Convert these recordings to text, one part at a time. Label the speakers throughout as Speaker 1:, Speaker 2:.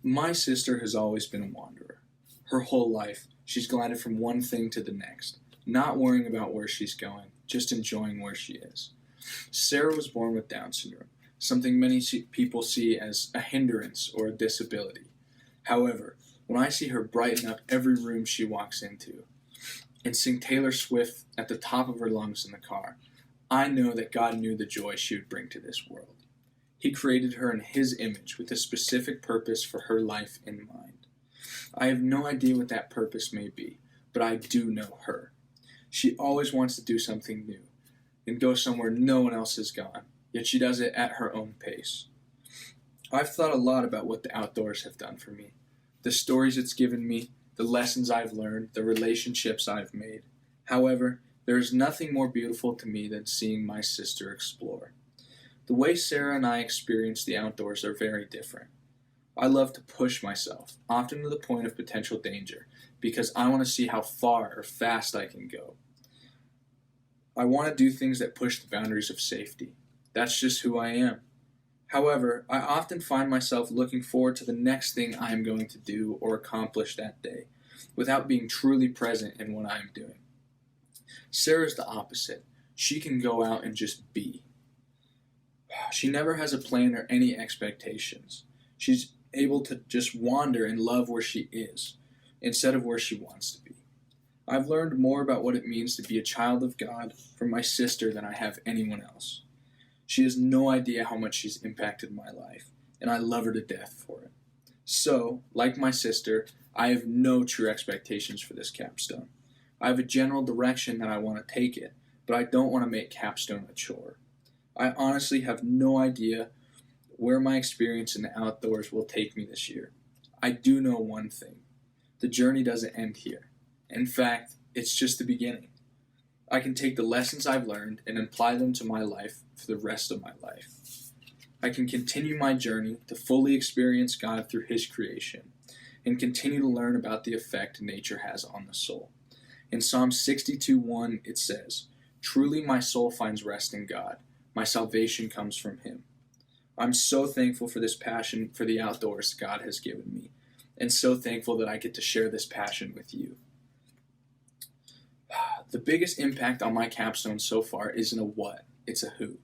Speaker 1: My sister has always been a wanderer. Her whole life, she's glided from one thing to the next, not worrying about where she's going, just enjoying where she is. Sarah was born with Down syndrome, something many people see as a hindrance or a disability. However, when I see her brighten up every room she walks into and sing Taylor Swift at the top of her lungs in the car, I know that God knew the joy she would bring to this world. He created her in His image with a specific purpose for her life in mind. I have no idea what that purpose may be, but I do know her. She always wants to do something new and go somewhere no one else has gone, yet she does it at her own pace. I've thought a lot about what the outdoors have done for me, the stories it's given me, the lessons I've learned, the relationships I've made. However, there is nothing more beautiful to me than seeing my sister explore. The way Sarah and I experience the outdoors are very different. I love to push myself, often to the point of potential danger, because I want to see how far or fast I can go. I want to do things that push the boundaries of safety. That's just who I am. However, I often find myself looking forward to the next thing I am going to do or accomplish that day, without being truly present in what I am doing. Sarah's the opposite. She can go out and just be. She never has a plan or any expectations. She's able to just wander and love where she is, instead of where she wants to be. I've learned more about what it means to be a child of God from my sister than I have anyone else. She has no idea how much she's impacted my life, and I love her to death for it. So, like my sister, I have no true expectations for this capstone. I have a general direction that I want to take it, but I don't want to make capstone a chore. I honestly have no idea where my experience in the outdoors will take me this year. I do know one thing. The journey doesn't end here. In fact, it's just the beginning. I can take the lessons I've learned and apply them to my life for the rest of my life. I can continue my journey to fully experience God through His creation and continue to learn about the effect nature has on the soul. In Psalm 62:1, it says, "Truly my soul finds rest in God. My salvation comes from Him." I'm so thankful for this passion for the outdoors God has given me, and so thankful that I get to share this passion with you. The biggest impact on my capstone so far isn't a what, it's a who.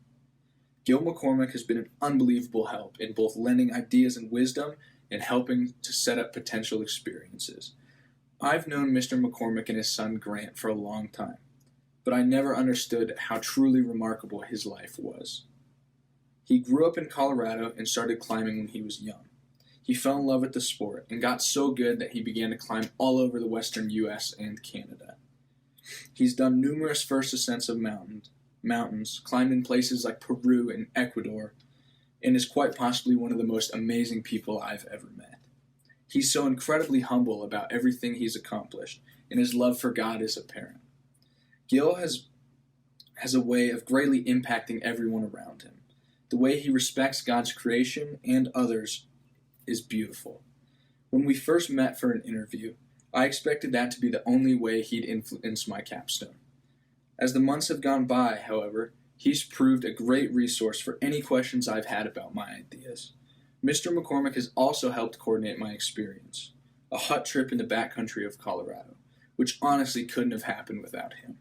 Speaker 1: Gil McCormick has been an unbelievable help in both lending ideas and wisdom and helping to set up potential experiences. I've known Mr. McCormick and his son Grant for a long time, but I never understood how truly remarkable his life was. He grew up in Colorado and started climbing when he was young. He fell in love with the sport and got so good that he began to climb all over the western U.S. and Canada. He's done numerous first ascents of mountains, climbed in places like Peru and Ecuador, and is quite possibly one of the most amazing people I've ever met. He's so incredibly humble about everything he's accomplished, and his love for God is apparent. Gil has a way of greatly impacting everyone around him. The way he respects God's creation and others is beautiful. When we first met for an interview, I expected that to be the only way he'd influence my capstone. As the months have gone by, however, he's proved a great resource for any questions I've had about my ideas. Mr. McCormick has also helped coordinate my experience, a hut trip in the backcountry of Colorado, which honestly couldn't have happened without him.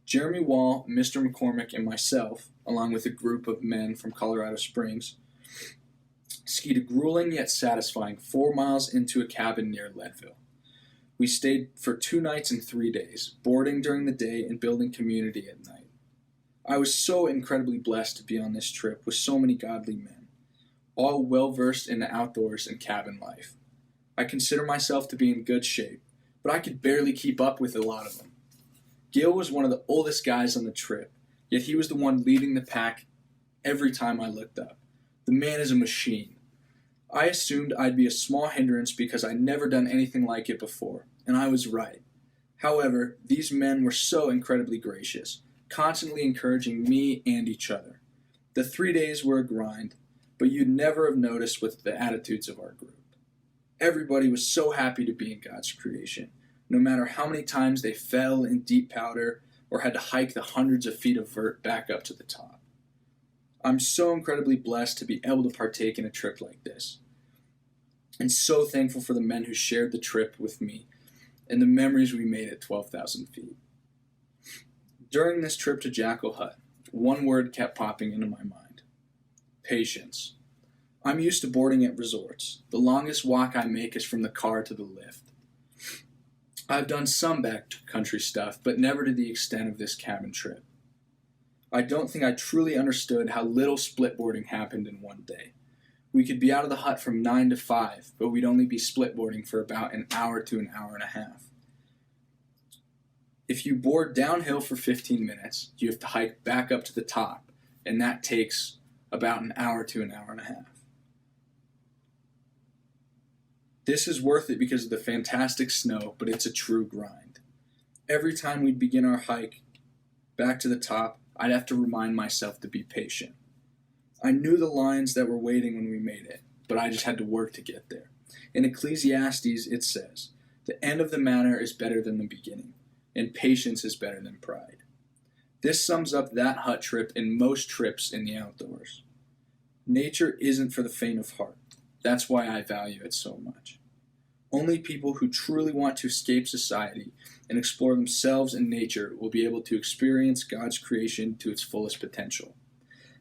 Speaker 1: Jeremy Wall, Mr. McCormick, and myself, along with a group of men from Colorado Springs, skied a grueling yet satisfying 4 miles into a cabin near Leadville. We stayed for 2 nights and 3 days, boarding during the day and building community at night. I was so incredibly blessed to be on this trip with so many godly men, all well-versed in the outdoors and cabin life. I consider myself to be in good shape, but I could barely keep up with a lot of them. Gil was one of the oldest guys on the trip, yet he was the one leading the pack every time I looked up. The man is a machine. I assumed I'd be a small hindrance because I'd never done anything like it before, and I was right. However, these men were so incredibly gracious, constantly encouraging me and each other. The 3 days were a grind, but you'd never have noticed with the attitudes of our group. Everybody was so happy to be in God's creation, no matter how many times they fell in deep powder or had to hike the hundreds of feet of vert back up to the top. I'm so incredibly blessed to be able to partake in a trip like this. and so thankful for the men who shared the trip with me and the memories we made at 12,000 feet. During this trip to Jackal Hut, one word kept popping into my mind: patience. I'm used to boarding at resorts. The longest walk I make is from the car to the lift. I've done some backcountry stuff, but never to the extent of this cabin trip. I don't think I truly understood how little splitboarding happened in one day. We could be out of the hut from 9 to 5, but we'd only be splitboarding for about an hour to an hour and a half. If you board downhill for 15 minutes, you have to hike back up to the top, and that takes about an hour to an hour and a half. This is worth it because of the fantastic snow, but it's a true grind. Every time we'd begin our hike back to the top, I'd have to remind myself to be patient. I knew the lines that were waiting when we made it, but I just had to work to get there. In Ecclesiastes, it says, "The end of the matter is better than the beginning, and patience is better than pride." This sums up that hut trip and most trips in the outdoors. Nature isn't for the faint of heart. That's why I value it so much. Only people who truly want to escape society and explore themselves and nature will be able to experience God's creation to its fullest potential.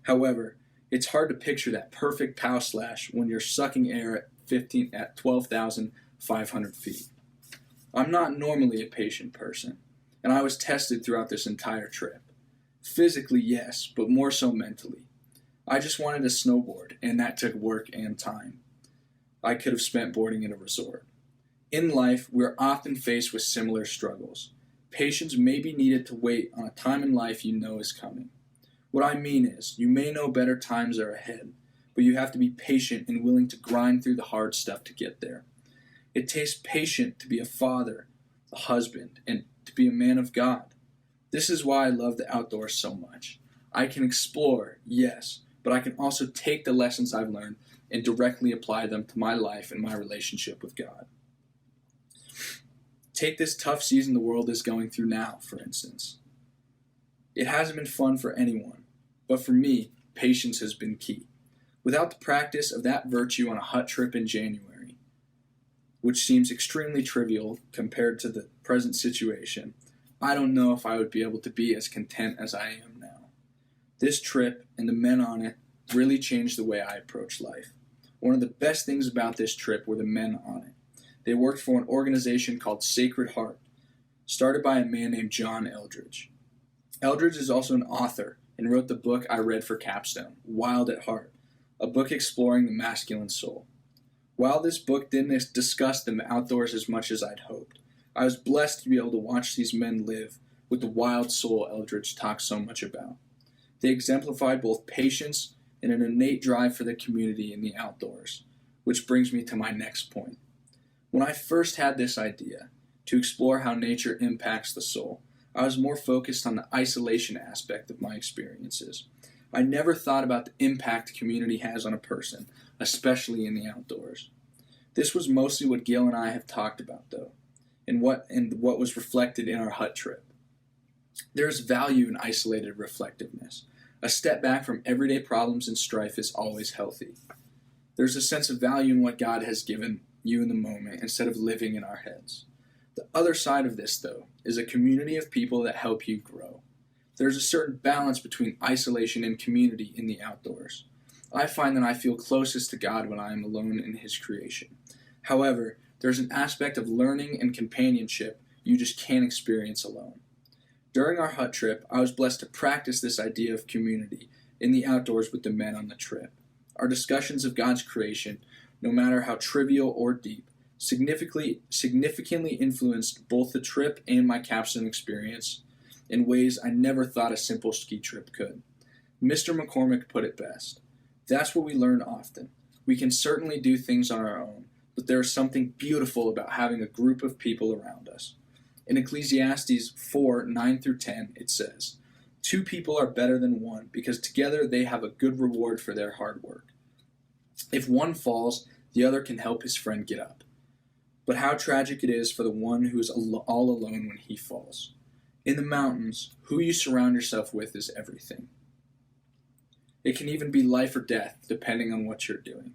Speaker 1: However, it's hard to picture that perfect pow slash when you're sucking air at 12,500 feet. I'm not normally a patient person, and I was tested throughout this entire trip. Physically, yes, but more so mentally. I just wanted to snowboard, and that took work and time I could have spent boarding at a resort. In life, we are often faced with similar struggles. Patience may be needed to wait on a time in life you know is coming. What I mean is, you may know better times are ahead, but you have to be patient and willing to grind through the hard stuff to get there. It takes patience to be a father, a husband, and to be a man of God. This is why I love the outdoors so much. I can explore, yes, but I can also take the lessons I've learned and directly apply them to my life and my relationship with God. Take this tough season the world is going through now, for instance. It hasn't been fun for anyone, but for me, patience has been key. Without the practice of that virtue on a hut trip in January, which seems extremely trivial compared to the present situation, I don't know if I would be able to be as content as I am now. This trip and the men on it really changed the way I approach life. One of the best things about this trip were the men on it. They worked for an organization called Sacred Heart, started by a man named John Eldredge. Eldredge is also an author and wrote the book I read for capstone, Wild at Heart, a book exploring the masculine soul. While this book didn't discuss the outdoors as much as I'd hoped, I was blessed to be able to watch these men live with the wild soul Eldredge talks so much about. They exemplified both patience and an innate drive for the community in the outdoors, which brings me to my next point. When I first had this idea, to explore how nature impacts the soul, I was more focused on the isolation aspect of my experiences. I never thought about the impact community has on a person, especially in the outdoors. This was mostly what Gail and I have talked about, though, and what was reflected in our hut trip. There is value in isolated reflectiveness. A step back from everyday problems and strife is always healthy. There's a sense of value in what God has given you in the moment instead of living in our heads. The other side of this, though, is a community of people that help you grow. There's a certain balance between isolation and community in the outdoors. I find that I feel closest to God when I am alone in His creation. However, there's an aspect of learning and companionship you just can't experience alone. During our hut trip, I was blessed to practice this idea of community in the outdoors with the men on the trip. Our discussions of God's creation, no matter how trivial or deep, significantly influenced both the trip and my capstone experience in ways I never thought a simple ski trip could. Mr. McCormick put it best. That's what we learn often. We can certainly do things on our own, but there is something beautiful about having a group of people around us. In Ecclesiastes 4:9-10, it says, "Two people are better than one, because together they have a good reward for their hard work. If one falls, the other can help his friend get up. But how tragic it is for the one who is all alone when he falls. In the mountains, who you surround yourself with is everything. It can even be life or death, depending on what you're doing.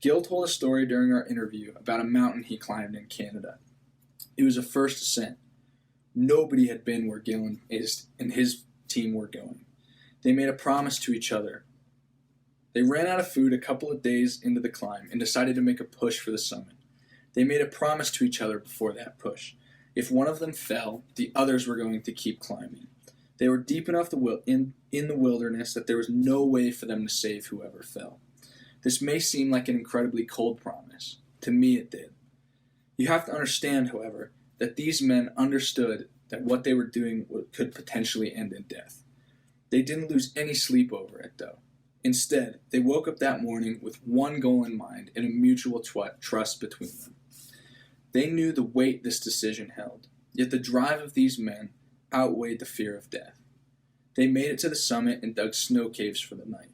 Speaker 1: Gil told a story during our interview about a mountain he climbed in Canada. It was a first ascent. Nobody had been where Gil and his team were going. They made a promise to each other. They ran out of food a couple of days into the climb and decided to make a push for the summit. They made a promise to each other before that push. If one of them fell, the others were going to keep climbing. They were deep enough in the wilderness that there was no way for them to save whoever fell. This may seem like an incredibly cold promise. To me, it did. You have to understand, however, that these men understood that what they were doing could potentially end in death. They didn't lose any sleep over it, though. Instead, they woke up that morning with one goal in mind and a mutual trust between them. They knew the weight this decision held, yet the drive of these men outweighed the fear of death. They made it to the summit and dug snow caves for the night.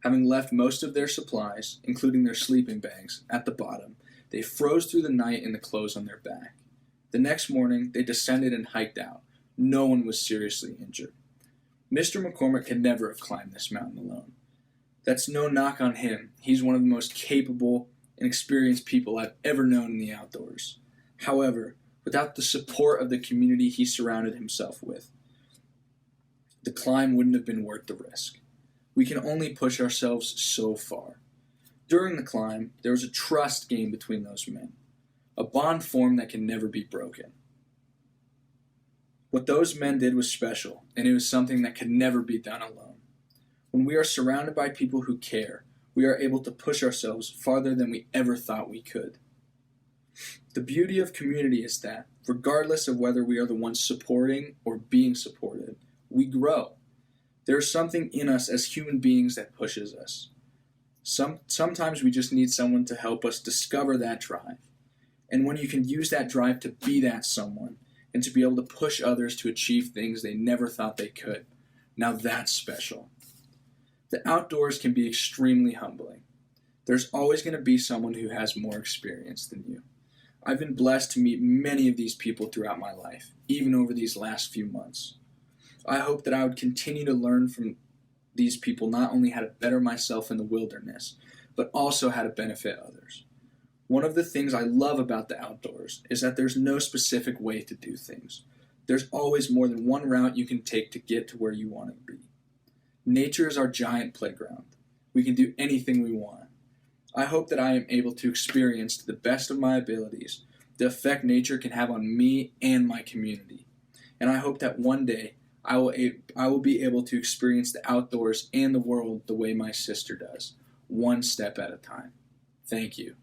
Speaker 1: Having left most of their supplies, including their sleeping bags, at the bottom, they froze through the night in the clothes on their back. The next morning, they descended and hiked out. No one was seriously injured. Mr. McCormick could never have climbed this mountain alone. That's no knock on him. He's one of the most capable and experienced people I've ever known in the outdoors. However, without the support of the community he surrounded himself with, the climb wouldn't have been worth the risk. We can only push ourselves so far. During the climb, there was a trust game between those men, a bond formed that can never be broken. What those men did was special, and it was something that could never be done alone. When we are surrounded by people who care, we are able to push ourselves farther than we ever thought we could. The beauty of community is that, regardless of whether we are the ones supporting or being supported, we grow. There is something in us as human beings that pushes us. Sometimes we just need someone to help us discover that drive. And when you can use that drive to be that someone, and to be able to push others to achieve things they never thought they could, now that's special. The outdoors can be extremely humbling. There's always going to be someone who has more experience than you. I've been blessed to meet many of these people throughout my life, even over these last few months. I hope that I would continue to learn from these people not only how to better myself in the wilderness, but also how to benefit others. One of the things I love about the outdoors is that there's no specific way to do things. There's always more than one route you can take to get to where you want to be. Nature is our giant playground. We can do anything we want. I hope that I am able to experience to the best of my abilities the effect nature can have on me and my community. And I hope that one day I will be able to experience the outdoors and the world the way my sister does, one step at a time. Thank you.